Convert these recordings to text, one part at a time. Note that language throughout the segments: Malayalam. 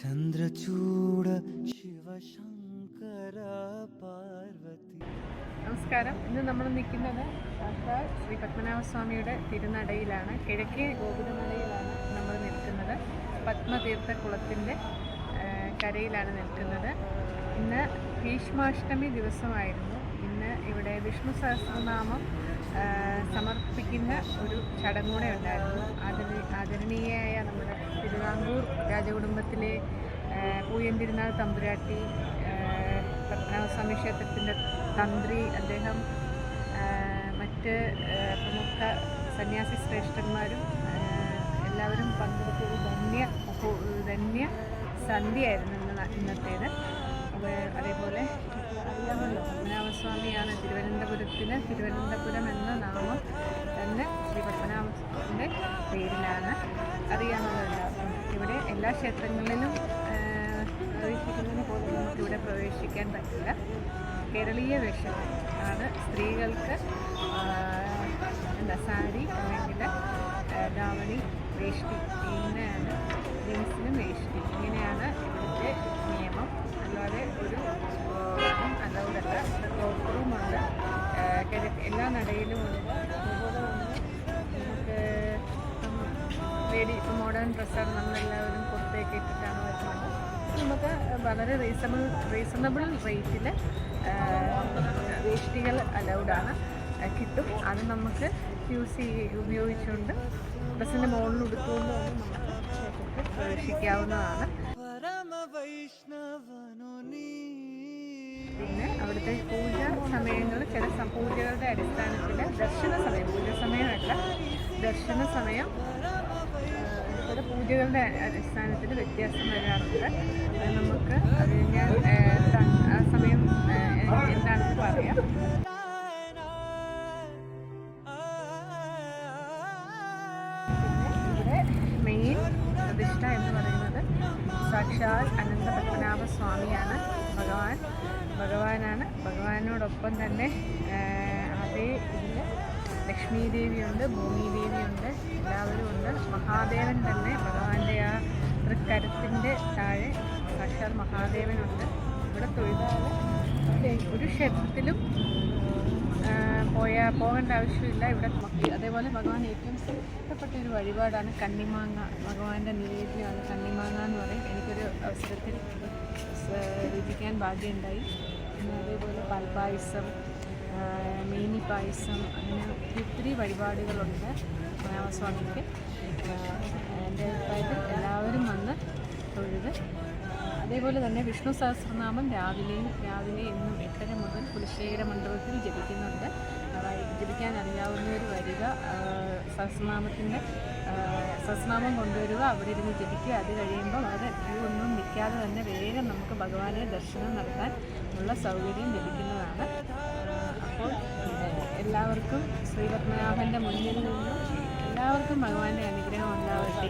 ചന്ദ്രചൂഡ ശിവശങ്കര പാർവതി. നമസ്കാരം. ഇന്ന് നമ്മൾ നിൽക്കുന്നത് സാക്ഷാൽ ശ്രീ പത്മനാഭസ്വാമിയുടെ തിരുനടയിലാണ്. കിഴക്കേ ഗോപുരനടയിലാണ് നമ്മൾ നിൽക്കുന്നത്. പത്മതീർത്ഥ കുളത്തിൻ്റെ കരയിലാണ് നിൽക്കുന്നത്. ഇന്ന് ഭീഷ്മാഷ്ടമി ദിവസമായിരുന്നു. ഇന്ന് ഇവിടെ വിഷ്ണു സഹസ്രനാമം സമർപ്പിക്കുന്ന ഒരു ചടങ്ങൂടെ ഉണ്ടായിരുന്നു. ആദരണീയയായ നമ്മുടെ തിരുവിതാംകൂർ രാജകുടുംബത്തിലെ പൂയം തിരുനാൾ തമ്പുരാട്ടി, പത്മനാഭസ്വാമി ക്ഷേത്രത്തിൻ്റെ തന്ത്രി, അദ്ദേഹം മറ്റ് പ്രമുഖ സന്യാസി ശ്രേഷ്ഠന്മാരും എല്ലാവരും പങ്കെടുത്തൊരു ധന്യ സന്ധ്യയായിരുന്നു ഇന്നത്തേത്. അതേപോലെ അറിയാമല്ലോ, പത്മനാഭസ്വാമിയാണ് തിരുവനന്തപുരം എന്ന നാമം തന്നെ ശ്രീ പത്മനാഭൻ്റെ പേരിലാണ് അറിയാമല്ലോ എല്ലാവർക്കും. ഇവിടെ എല്ലാ ക്ഷേത്രങ്ങളിലും പ്രവേശിക്കുന്നതിന് പോലും നമുക്കിവിടെ പ്രവേശിക്കാൻ പറ്റില്ല. കേരളീയ വേഷം ആണ് സ്ത്രീകൾക്ക് സാരി അല്ലെങ്കിൽ ധാവണി, വേഷ്ടി, ഇങ്ങനെയാണ് ജെൻസിനും വേഷ്ടി, ഇങ്ങനെയാണ് ഇവിടുത്തെ നിയമം. അല്ലാതെ ഒരു അലൗഡല്ല. ക്ലോത്ത് റൂമുണ്ട്, എല്ലാ നടയിലും ഉണ്ട്. അതുപോലെ തന്നെ നമുക്ക് ഇപ്പം മോഡേൺ ഡ്രസ്സാണ്, നമ്മളെല്ലാവരും പുറത്തേക്ക് ഇട്ടിട്ടാണ് വരുന്നത്. നമുക്ക് വളരെ റീസണബിൾ റേറ്റിൽ വേഷ്ടികൾ അലൗഡാണ്, കിട്ടും. അത് നമുക്ക് ഉപയോഗിച്ചുകൊണ്ട് ഡ്രസ്സിൻ്റെ മുകളിൽ ഉടുത്തുകൊണ്ട് നമുക്ക് പ്രവേശിക്കാവുന്നതാണ്. പിന്നെ അവിടുത്തെ പൂജാ സമയങ്ങൾ ചില പൂജകളുടെ അടിസ്ഥാനത്തിൽ ദർശന സമയം ചില പൂജകളുടെ അടിസ്ഥാനത്തിൽ വ്യത്യാസം വരാറുണ്ട്. നമുക്ക് അത് ആ സമയം എന്താണെന്ന് പറയാം. പിന്നെ ഇവിടെ മെയിൻ പ്രതിഷ്ഠ എന്ന് പറയുന്നത് സാക്ഷാൽ അനന്ത പത്മനാഭസ്വാമിയാണ്. ഭഗവാനോടൊപ്പം തന്നെ അതേ ഇതിൽ ലക്ഷ്മീ ദേവിയുണ്ട്, ഭൂമിദേവിയുണ്ട്, എല്ലാവരും ഉണ്ട്. മഹാദേവൻ തന്നെ, ഭഗവാന്റെ ആ തൃക്കരത്തിൻ്റെ താഴെ സാക്ഷാൽ മഹാദേവനുണ്ട്. ഇവിടെ തൊഴുതാൽ ഒരു ക്ഷേത്രത്തിലും പോകേണ്ട ആവശ്യമില്ല. ഇവിടെ അതേപോലെ ഭഗവാൻ ഏറ്റവും ഇഷ്ടപ്പെട്ട ഒരു വഴിപാടാണ് കണ്ണിമാങ്ങ. ഭഗവാന്റെ നിവേദ്യമാണ് കണ്ണിമാങ്ങ എന്ന് പറയും. എനിക്കൊരു അവസരത്തിൽ രുചിക്കാൻ ഭാഗ്യമുണ്ടായി. പിന്നെ അതേപോലെ പാൽപ്പായസം, മേനി പായസം, അങ്ങനെ ഒത്തിരി വഴിപാടുകളുണ്ട് പത്മനാഭസ്വാമിക്ക്. എൻ്റെ അഭിപ്രായത്തിൽ എല്ലാവരും വന്ന് തൊഴുത്. അതേപോലെ തന്നെ വിഷ്ണു സഹസ്രനാമം രാവിലെ എന്നും 8:30 മുതൽ കുലശേഖര മണ്ഡപത്തിൽ ജപിക്കുന്നുണ്ട്. ജപിക്കാൻ അറിയാവുന്നവർ വരിക, സഹസ്രനാമം കൊണ്ടുവരിക, അവിടെ ഇരുന്ന് ജപിക്കുക. അത് കഴിയുമ്പോൾ അത് ഒന്നും നിൽക്കാതെ തന്നെ വേഗം നമുക്ക് ഭഗവാനെ ദർശനം നടത്താൻ ഉള്ള സൗകര്യം ലഭിക്കുന്നതാണ്. അപ്പോൾ എല്ലാവർക്കും ശ്രീ പത്മനാഭൻ്റെ മുന്നിൽ നിന്നും എല്ലാവർക്കും ഭഗവാന്റെ അനുഗ്രഹം ഉണ്ടാവട്ടെ.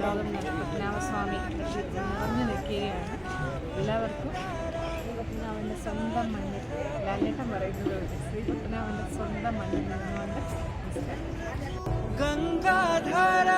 ലോകം പത്മനാഭസ്വാമി നിറഞ്ഞു നിൽക്കുകയാണ്. എല്ലാവർക്കും ശ്രീ പത്മനാഭൻ്റെ സ്വന്തം മണ്ണിൽ, ലാലേട്ടൻ പറയുന്നത് ശ്രീ പത്മനാഭൻ്റെ സ്വന്തം മണ്ണിൽ നിന്നുകൊണ്ട് ഗംഗാധാര